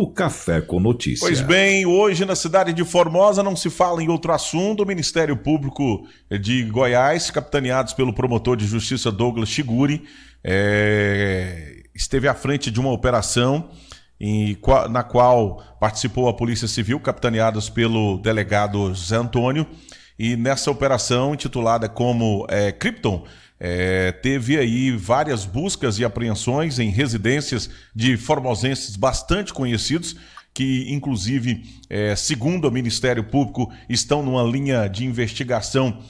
O Café com Pois Notícia. bem, hoje na cidade de Formosa não se fala em outro assunto. O Ministério Público de Goiás, capitaneados pelo promotor de justiça Douglas Chiguri, esteve à frente de uma operação na qual participou a Polícia Civil, capitaneados pelo delegado Zé Antônio. E nessa operação, intitulada como Krypton, teve aí várias buscas e apreensões em residências de formosenses bastante conhecidos, que inclusive, segundo o Ministério Público, estão numa linha de investigação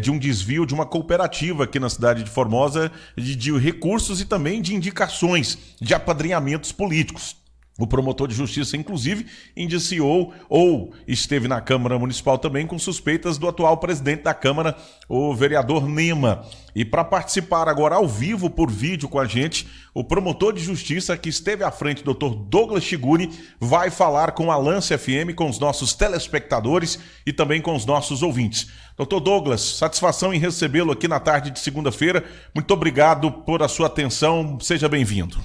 de um desvio de uma cooperativa aqui na cidade de Formosa, de recursos e também de indicações de apadrinhamentos políticos. O promotor de justiça, inclusive, indiciou ou esteve na Câmara Municipal também com suspeitas do atual presidente da Câmara, o vereador Nema. E para participar agora ao vivo, por vídeo com a gente, o promotor de justiça que esteve à frente, Dr. Douglas Chiguri, vai falar com a Lance FM, com os nossos telespectadores e também com os nossos ouvintes. Dr. Douglas, satisfação em recebê-lo aqui na tarde de segunda-feira. Muito obrigado por a sua atenção. Seja bem-vindo.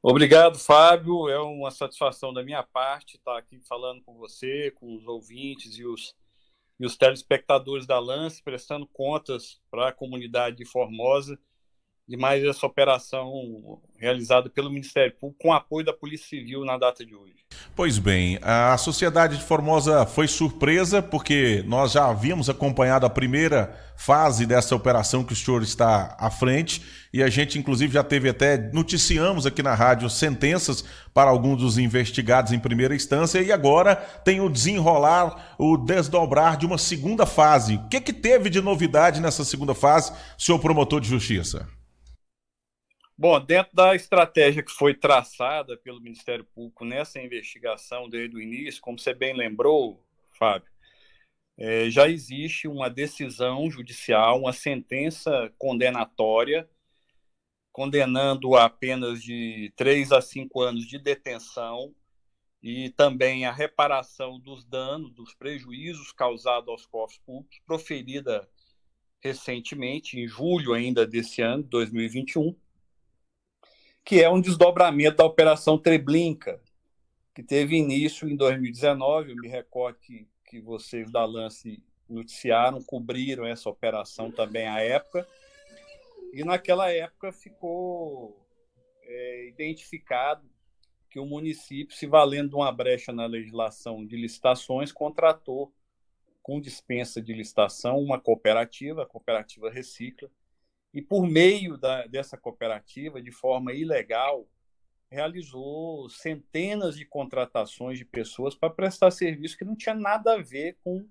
Obrigado, Fábio. É uma satisfação da minha parte estar aqui falando com você, com os ouvintes e os telespectadores da Lance, prestando contas para a comunidade de Formosa de mais essa operação realizada pelo Ministério Público com apoio da Polícia Civil na data de hoje. Pois bem, a sociedade de Formosa foi surpresa porque nós já havíamos acompanhado a primeira fase dessa operação que o senhor está à frente e a gente inclusive já teve noticiamos aqui na rádio sentenças para alguns dos investigados em primeira instância e agora tem o desenrolar, o desdobrar de uma segunda fase. O que teve de novidade nessa segunda fase, senhor promotor de justiça? Bom, dentro da estratégia que foi traçada pelo Ministério Público nessa investigação desde o início, como você bem lembrou, Fábio, já existe uma decisão judicial, uma sentença condenatória, condenando a apenas de 3 a 5 anos de detenção e também a reparação dos danos, dos prejuízos causados aos cofres públicos, proferida recentemente, em julho ainda desse ano, 2021, que é um desdobramento da Operação Treblinka, que teve início em 2019. Eu me recordo que vocês da Lance noticiaram, cobriram essa operação também à época, e naquela época ficou identificado que o município, se valendo de uma brecha na legislação de licitações, contratou com dispensa de licitação uma cooperativa, a Cooperativa Recicla, e por meio dessa cooperativa, de forma ilegal, realizou centenas de contratações de pessoas para prestar serviço que não tinha nada a ver com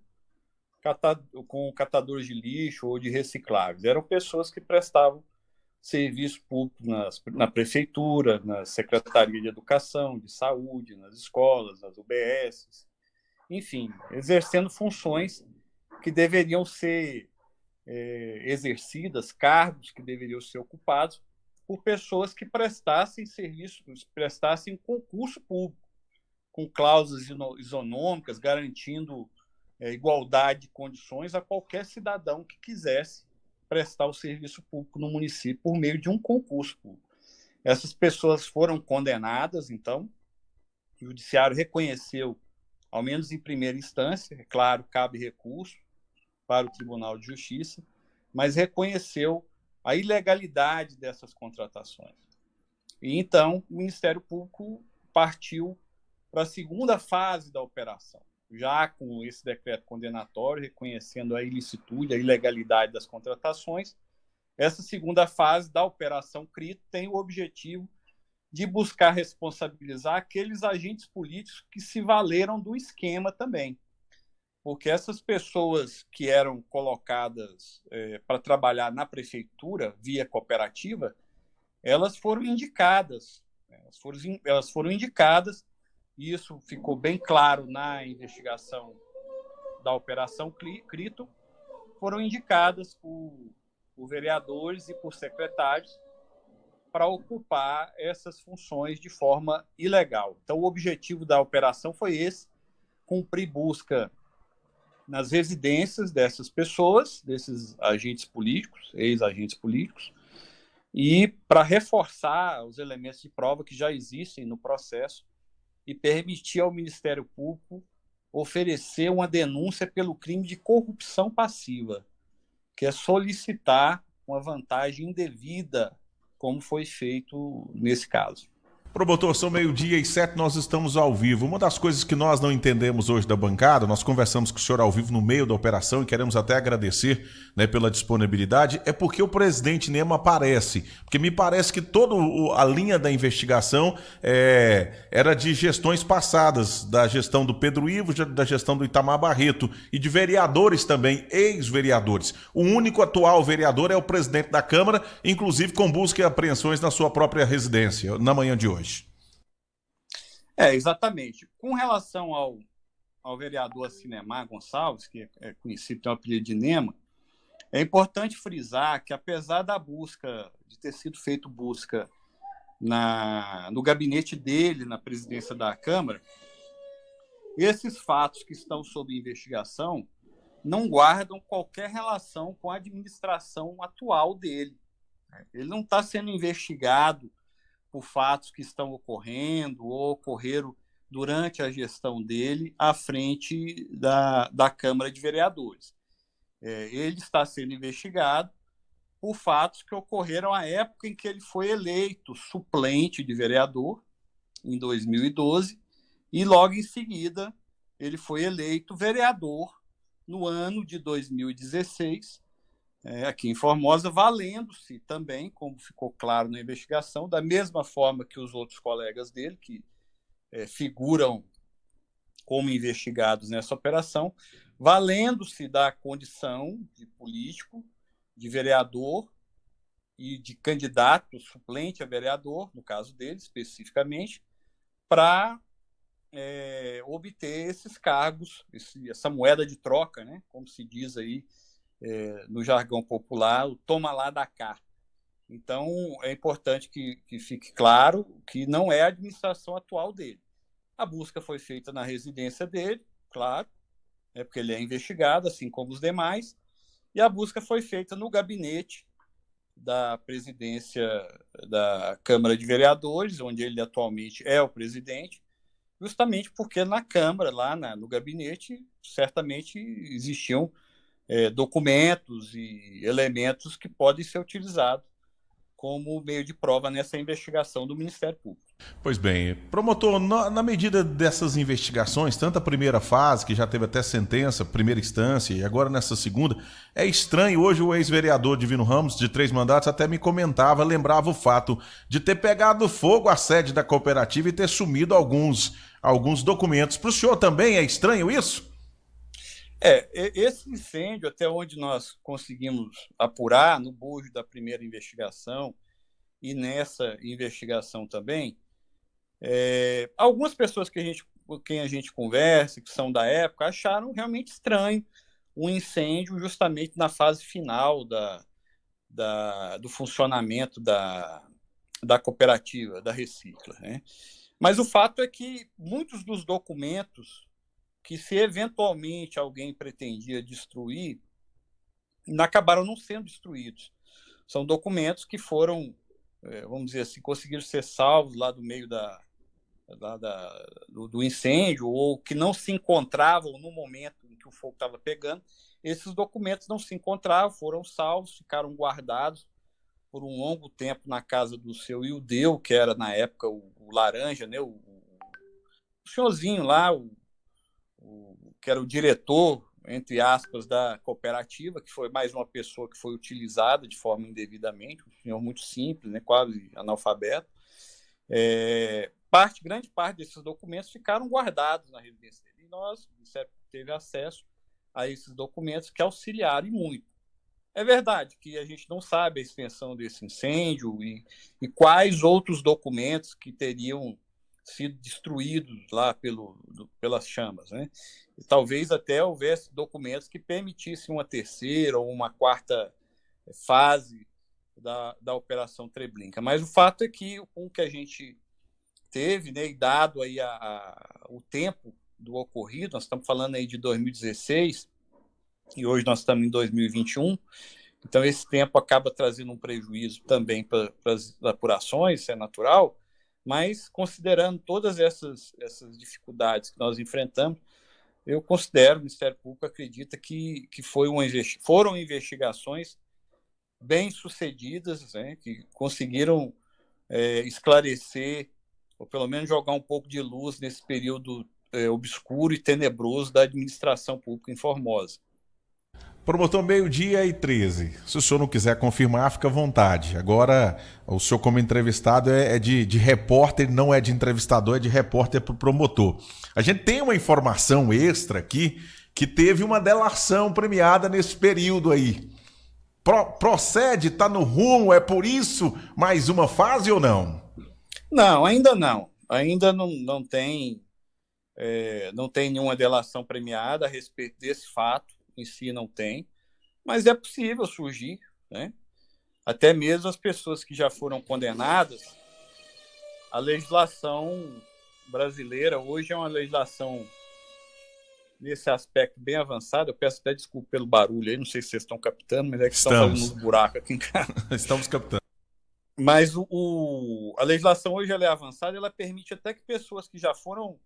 catadores de lixo ou de recicláveis. Eram pessoas que prestavam serviço público na prefeitura, na Secretaria de Educação, de Saúde, nas escolas, nas UBSs, enfim, exercendo funções que deveriam ser exercidas, cargos que deveriam ser ocupados por pessoas que prestassem serviços, prestassem concurso público, com cláusulas isonômicas, garantindo igualdade de condições a qualquer cidadão que quisesse prestar o serviço público no município por meio de um concurso público. Essas pessoas foram condenadas, então, o Judiciário reconheceu, ao menos em primeira instância, é claro, cabe recurso para o Tribunal de Justiça, mas reconheceu a ilegalidade dessas contratações. E então o Ministério Público partiu para a segunda fase da operação, já com esse decreto condenatório, reconhecendo a ilicitude, a ilegalidade das contratações. Essa segunda fase da Operação Krypton tem o objetivo de buscar responsabilizar aqueles agentes políticos que se valeram do esquema também. Porque essas pessoas que eram colocadas para trabalhar na prefeitura via cooperativa, elas foram indicadas. Elas foram indicadas, e isso ficou bem claro na investigação da Operação Krypton, foram indicadas por vereadores e por secretários para ocupar essas funções de forma ilegal. Então, o objetivo da operação foi esse, cumprir busca nas residências dessas pessoas, desses agentes políticos, ex-agentes políticos, e para reforçar os elementos de prova que já existem no processo e permitir ao Ministério Público oferecer uma denúncia pelo crime de corrupção passiva, que é solicitar uma vantagem indevida, como foi feito nesse caso. Promotor, são 12:07, nós estamos ao vivo. Uma das coisas que nós não entendemos hoje da bancada, nós conversamos com o senhor ao vivo no meio da operação e queremos até agradecer, né, pela disponibilidade, é porque o presidente Nema aparece. Porque me parece que toda a linha da investigação era de gestões passadas, da gestão do Pedro Ivo, da gestão do Itamar Barreto e de vereadores também, ex-vereadores. O único atual vereador é o presidente da Câmara, inclusive com busca e apreensões na sua própria residência, na manhã de hoje. Exatamente. Com relação ao vereador Cinemar Gonçalves, que é conhecido pelo apelido de Nema, é importante frisar que, apesar da busca, de ter sido feita busca no gabinete dele, na presidência da Câmara, esses fatos que estão sob investigação não guardam qualquer relação com a administração atual dele. Ele não está sendo investigado por fatos que estão ocorrendo ou ocorreram durante a gestão dele à frente da Câmara de Vereadores. Ele está sendo investigado por fatos que ocorreram à época em que ele foi eleito suplente de vereador, em 2012, e logo em seguida ele foi eleito vereador no ano de 2016, aqui em Formosa, valendo-se também, como ficou claro na investigação, da mesma forma que os outros colegas dele, que figuram como investigados nessa operação, valendo-se da condição de político, de vereador e de candidato suplente a vereador, no caso dele especificamente, para obter esses cargos, essa moeda de troca, né, como se diz aí, no jargão popular, o toma lá da cá. Então, é importante que fique claro que não é a administração atual dele. A busca foi feita na residência dele, claro, porque ele é investigado, assim como os demais, e a busca foi feita no gabinete da presidência da Câmara de Vereadores, onde ele atualmente é o presidente, justamente porque na Câmara, lá no gabinete, certamente existiam documentos e elementos que podem ser utilizados como meio de prova nessa investigação do Ministério Público. Pois bem, promotor, na medida dessas investigações, tanto a primeira fase, que já teve até sentença, primeira instância, e agora nessa segunda, é estranho, hoje o ex-vereador Divino Ramos, de 3 mandatos, até me comentava, lembrava o fato de ter pegado fogo a sede da cooperativa e ter sumido alguns documentos. Para o senhor também é estranho isso? Esse incêndio, até onde nós conseguimos apurar no bojo da primeira investigação e nessa investigação também, algumas pessoas com quem a gente conversa, que são da época, acharam realmente estranho um incêndio justamente na fase final do funcionamento da cooperativa, da Recicla, né? Mas o fato é que muitos dos documentos que, se eventualmente alguém pretendia destruir, acabaram não sendo destruídos. São documentos que foram, vamos dizer assim, conseguiram ser salvos lá do meio do incêndio, ou que não se encontravam no momento em que o fogo estava pegando. Esses documentos não se encontravam, foram salvos, ficaram guardados por um longo tempo na casa do seu Ildeu, que era, na época, o Laranja, né? O senhorzinho lá, que era o diretor, entre aspas, da cooperativa, que foi mais uma pessoa que foi utilizada de forma indevidamente, um senhor muito simples, né, quase analfabeto. Grande parte desses documentos ficaram guardados na residência dele. E nós teve acesso a esses documentos que auxiliaram muito. É verdade que a gente não sabe a extensão desse incêndio e quais outros documentos que teriam sido destruídos lá pelas chamas, né? E talvez até houvesse documentos que permitissem uma terceira ou uma quarta fase da Operação Treblinka. Mas o fato é que, com o que a gente teve, né, e dado aí o tempo do ocorrido, nós estamos falando aí de 2016 e hoje nós estamos em 2021, então esse tempo acaba trazendo um prejuízo também para as apurações, isso é natural, Mas, considerando todas essas dificuldades que nós enfrentamos, eu considero, o Ministério Público acredita que foram investigações bem-sucedidas, né, que conseguiram esclarecer, ou pelo menos jogar um pouco de luz nesse período obscuro e tenebroso da administração pública em Formosa. Promotor, 12h13. Se o senhor não quiser confirmar, fica à vontade. Agora, o senhor como entrevistado é de repórter, não é de entrevistador, é de repórter para o promotor. A gente tem uma informação extra aqui que teve uma delação premiada nesse período aí. Procede, está no rumo, é por isso mais uma fase ou não? Não, ainda não. Ainda não tem nenhuma delação premiada a respeito desse fato. Em si não tem, mas é possível surgir, né? Até mesmo as pessoas que já foram condenadas, a legislação brasileira hoje é uma legislação nesse aspecto bem avançado. Eu peço até desculpa pelo barulho aí, não sei se vocês estão captando, mas é que estão fazendo uns buracos aqui em casa. Estamos captando. Mas a legislação hoje ela é avançada, ela permite até que pessoas que já foram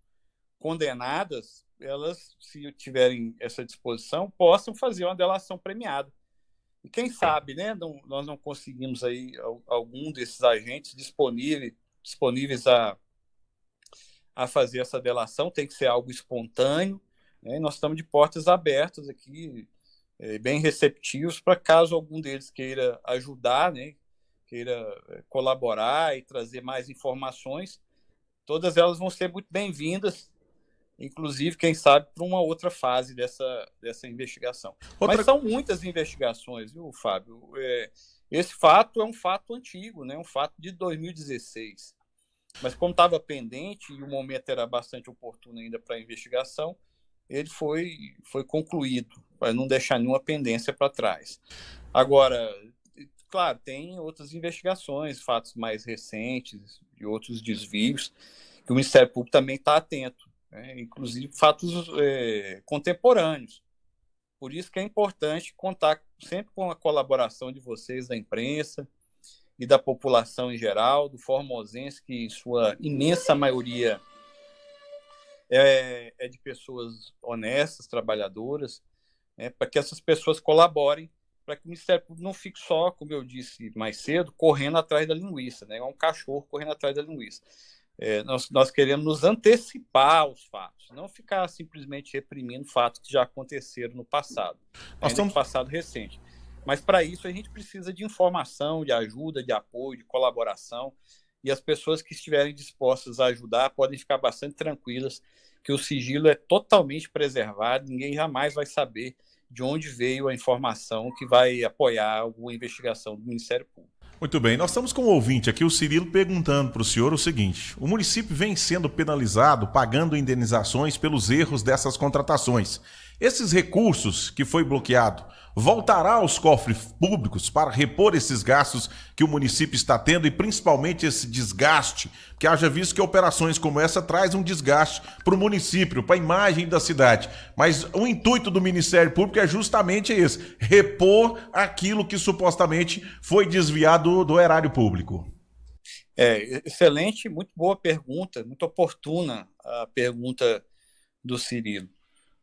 condenadas, elas, se tiverem essa disposição, possam fazer uma delação premiada. E quem sabe, né, nós não conseguimos aí algum desses agentes disponíveis a fazer essa delação, tem que ser algo espontâneo, né? Nós estamos de portas abertas aqui, bem receptivos, para caso algum deles queira ajudar, né, queira colaborar e trazer mais informações, todas elas vão ser muito bem-vindas, inclusive, quem sabe, para uma outra fase dessa investigação. Mas são muitas investigações, viu, Fábio? Esse fato é um fato antigo, né? Um fato de 2016. Mas como estava pendente e o momento era bastante oportuno ainda para a investigação, ele foi concluído, para não deixar nenhuma pendência para trás. Agora, claro, tem outras investigações, fatos mais recentes e outros desvios, que o Ministério Público também está atento. Inclusive fatos contemporâneos. Por isso que é importante contar sempre com a colaboração de vocês, da imprensa e da população em geral, do formosense, que em sua imensa maioria é de pessoas honestas, trabalhadoras, né, para que essas pessoas colaborem, para que o Ministério Público não fique só, como eu disse mais cedo, correndo atrás da linguiça, né, é um cachorro correndo atrás da linguiça. Nós queremos nos antecipar aos fatos, não ficar simplesmente reprimindo fatos que já aconteceram no passado, ainda no passado recente. Mas, para isso, a gente precisa de informação, de ajuda, de apoio, de colaboração, e as pessoas que estiverem dispostas a ajudar podem ficar bastante tranquilas que o sigilo é totalmente preservado, ninguém jamais vai saber de onde veio a informação que vai apoiar alguma investigação do Ministério Público. Muito bem, nós estamos com um ouvinte aqui, o Cirilo, perguntando para o senhor o seguinte: o município vem sendo penalizado, pagando indenizações pelos erros dessas contratações. Esses recursos que foi bloqueado voltará aos cofres públicos para repor esses gastos que o município está tendo e principalmente esse desgaste, porque haja visto que operações como essa traz um desgaste para o município, para a imagem da cidade. Mas o intuito do Ministério Público é justamente esse: repor aquilo que supostamente foi desviado do erário público. Excelente, muito boa pergunta, muito oportuna a pergunta do Cirilo.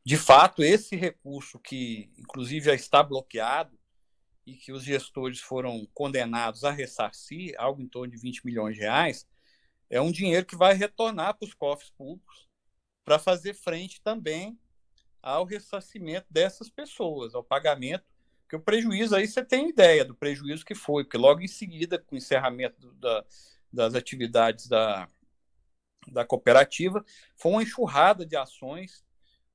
De fato, esse recurso que, inclusive, já está bloqueado e que os gestores foram condenados a ressarcir, algo em torno de 20 milhões de reais, é um dinheiro que vai retornar para os cofres públicos para fazer frente também ao ressarcimento dessas pessoas, ao pagamento, porque o prejuízo, aí você tem ideia do prejuízo que foi, porque logo em seguida, com o encerramento das atividades da cooperativa, foi uma enxurrada de ações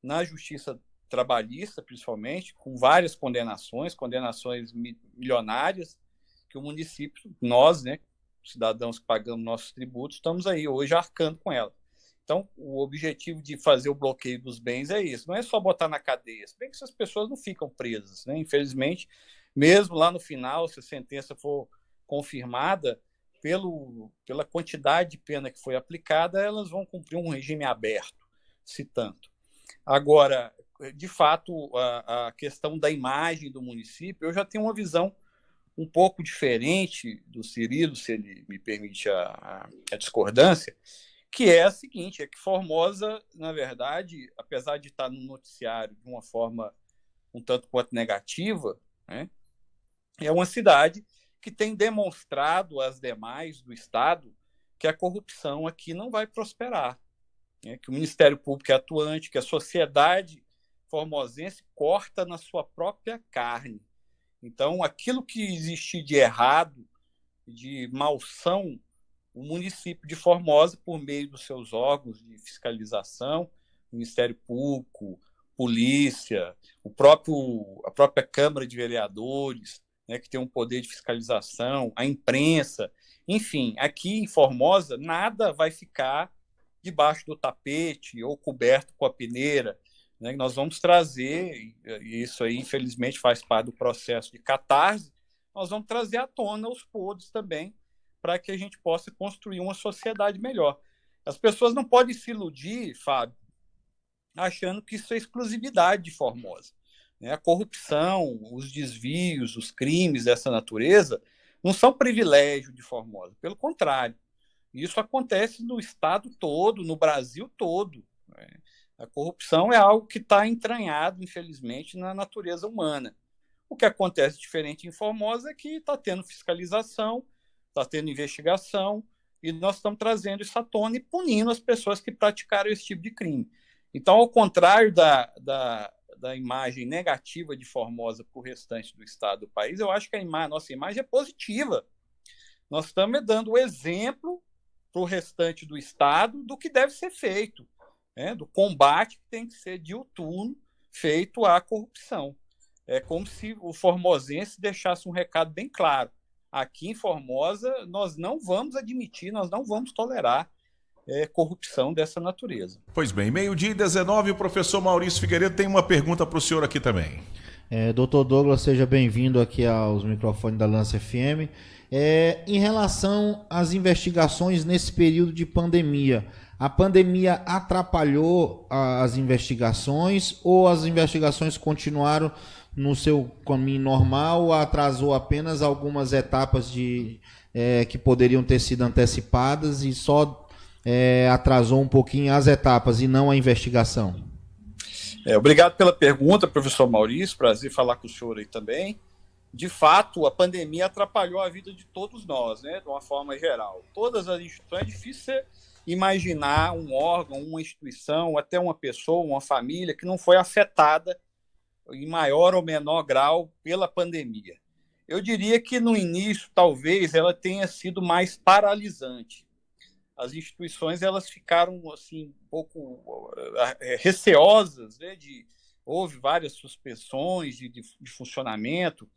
na justiça trabalhista, principalmente, com várias condenações milionárias, que o município, nós, né, cidadãos que pagamos nossos tributos, estamos aí hoje arcando com ela. Então, o objetivo de fazer o bloqueio dos bens é isso, não é só botar na cadeia, se bem que essas pessoas não ficam presas, né? Infelizmente, mesmo lá no final, se a sentença for confirmada, pela quantidade de pena que foi aplicada, elas vão cumprir um regime aberto, se tanto. Agora, de fato, a questão da imagem do município, eu já tenho uma visão um pouco diferente do Cirilo, se ele me permite a discordância, que é a seguinte, é que Formosa, na verdade, apesar de estar no noticiário de uma forma um tanto quanto negativa, né, é uma cidade que tem demonstrado às demais do Estado que a corrupção aqui não vai prosperar, né, que o Ministério Público é atuante, que a sociedade formosense corta na sua própria carne. Então, aquilo que existir de errado, de malsão, o município de Formosa, por meio dos seus órgãos de fiscalização, Ministério Público, Polícia, a própria Câmara de Vereadores, né, que tem um poder de fiscalização, a imprensa, enfim, aqui em Formosa, nada vai ficar debaixo do tapete ou coberto com a peneira, né? Nós vamos trazer, e isso aí, infelizmente, faz parte do processo de catarse, nós vamos trazer à tona os podres também, para que a gente possa construir uma sociedade melhor. As pessoas não podem se iludir, Fábio, achando que isso é exclusividade de Formosa. A corrupção, os desvios, os crimes dessa natureza não são privilégio de Formosa, pelo contrário. Isso acontece no estado todo, no Brasil todo. A corrupção é algo que está entranhado, infelizmente, na natureza humana. O que acontece diferente em Formosa é que está tendo fiscalização, está tendo investigação, e nós estamos trazendo isso à tona e punindo as pessoas que praticaram esse tipo de crime. Então, ao contrário da imagem negativa de Formosa para o restante do estado do país, eu acho que a nossa imagem é positiva. Nós estamos dando o exemplo para o restante do estado do que deve ser feito, né? Do combate que tem que ser diuturno feito à corrupção. É como se o formosense deixasse um recado bem claro. Aqui em Formosa, nós não vamos admitir, nós não vamos tolerar corrupção dessa natureza. Pois bem, 12h19, o professor Maurício Figueiredo tem uma pergunta para o senhor aqui também. Doutor Douglas, seja bem-vindo aqui aos microfones da Lance FM. Em relação às investigações nesse período de pandemia, a pandemia atrapalhou as investigações ou as investigações continuaram no seu caminho normal ou atrasou apenas algumas etapas que poderiam ter sido antecipadas e só atrasou um pouquinho as etapas e não a investigação? Obrigado pela pergunta, professor Maurício, prazer falar com o senhor aí também. De fato, a pandemia atrapalhou a vida de todos nós, né, de uma forma geral. Todas as instituições, é difícil imaginar um órgão, uma instituição, até uma pessoa, uma família que não foi afetada em maior ou menor grau pela pandemia. Eu diria que no início, talvez, ela tenha sido mais paralisante. As instituições elas ficaram assim, um pouco receosas, né, houve várias suspensões de funcionamento,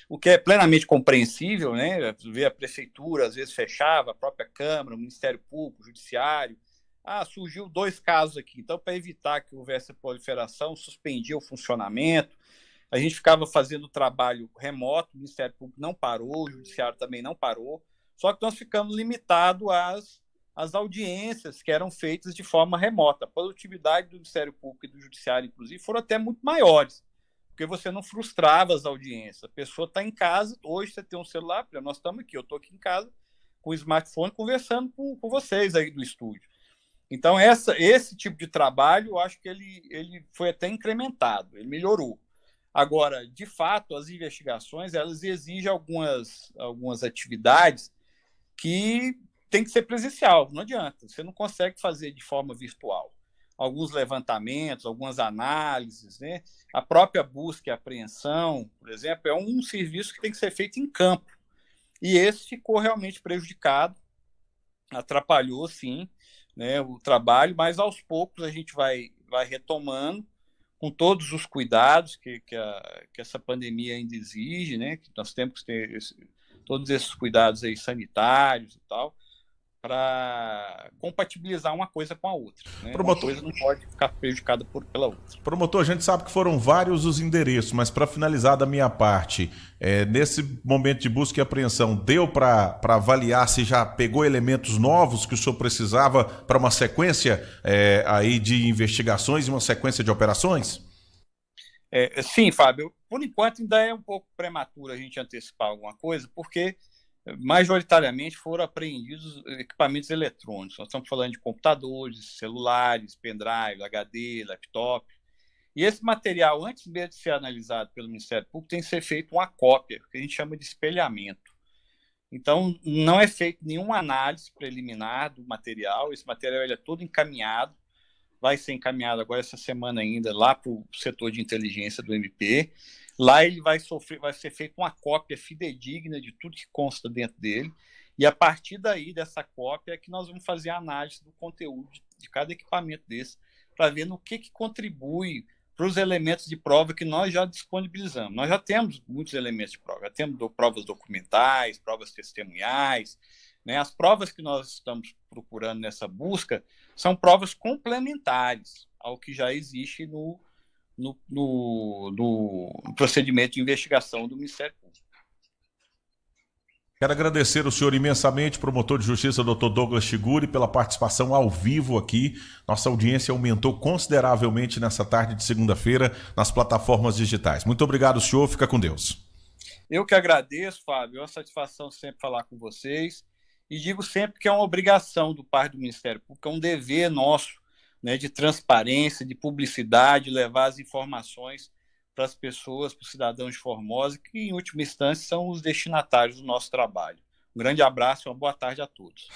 o que é plenamente compreensível, né? Ver a prefeitura, às vezes, fechava, a própria Câmara, o Ministério Público, o Judiciário. Surgiu 2 casos aqui, então, para evitar que houvesse proliferação, suspendia o funcionamento, a gente ficava fazendo trabalho remoto, o Ministério Público não parou, o Judiciário também não parou, só que nós ficamos limitados às audiências que eram feitas de forma remota. A produtividade do Ministério Público e do Judiciário, inclusive, foram até muito maiores, porque você não frustrava as audiências. A pessoa está em casa, hoje você tem um celular, nós estamos aqui, eu estou aqui em casa com o smartphone conversando com vocês aí do estúdio. Então, esse tipo de trabalho, eu acho que ele foi até incrementado, ele melhorou. Agora, de fato, as investigações, elas exigem algumas atividades que tem que ser presencial, não adianta, você não consegue fazer de forma virtual. Alguns levantamentos, algumas análises, né? A própria busca e apreensão, por exemplo, é um serviço que tem que ser feito em campo. E esse ficou realmente prejudicado, atrapalhou, sim, né, o trabalho, mas aos poucos a gente vai retomando com todos os cuidados que essa pandemia ainda exige, né, que nós temos que ter todos esses cuidados aí sanitários e tal, para compatibilizar uma coisa com a outra, né? Uma coisa não pode ficar prejudicada pela outra. Promotor, a gente sabe que foram vários os endereços, mas para finalizar da minha parte, nesse momento de busca e apreensão, deu para avaliar se já pegou elementos novos que o senhor precisava para uma sequência aí de investigações e uma sequência de operações? Sim, Fábio, Por enquanto, ainda é um pouco prematuro a gente antecipar alguma coisa, porque majoritariamente foram apreendidos equipamentos eletrônicos. Nós estamos falando de computadores, celulares, pendrive, HD, laptop. E esse material, antes mesmo de ser analisado pelo Ministério Público, tem que ser feito uma cópia, que a gente chama de espelhamento. Então, não é feita nenhuma análise preliminar do material, esse material ele é todo encaminhado, vai ser encaminhado agora essa semana ainda lá para o setor de inteligência do MP. Lá ele vai ser feita uma cópia fidedigna de tudo que consta dentro dele, e a partir daí, dessa cópia, é que nós vamos fazer a análise do conteúdo de cada equipamento desse, para ver no que contribui para os elementos de prova que nós já disponibilizamos. Nós já temos muitos elementos de prova, já temos provas documentais, provas testemunhais, né? As provas que nós estamos procurando nessa busca são provas complementares ao que já existe no procedimento de investigação do Ministério Público. Quero agradecer o senhor imensamente, promotor de justiça, Dr. Douglas Chiguri, pela participação ao vivo aqui. Nossa audiência aumentou consideravelmente nessa tarde de segunda-feira nas plataformas digitais. Muito obrigado, senhor. Fica com Deus. Eu que agradeço, Fábio. É uma satisfação sempre falar com vocês. E digo sempre que é uma obrigação do parte do Ministério Público, é um dever nosso, né, de transparência, de publicidade, levar as informações para as pessoas, para os cidadãos de Formosa, que, em última instância, são os destinatários do nosso trabalho. Um grande abraço e uma boa tarde a todos.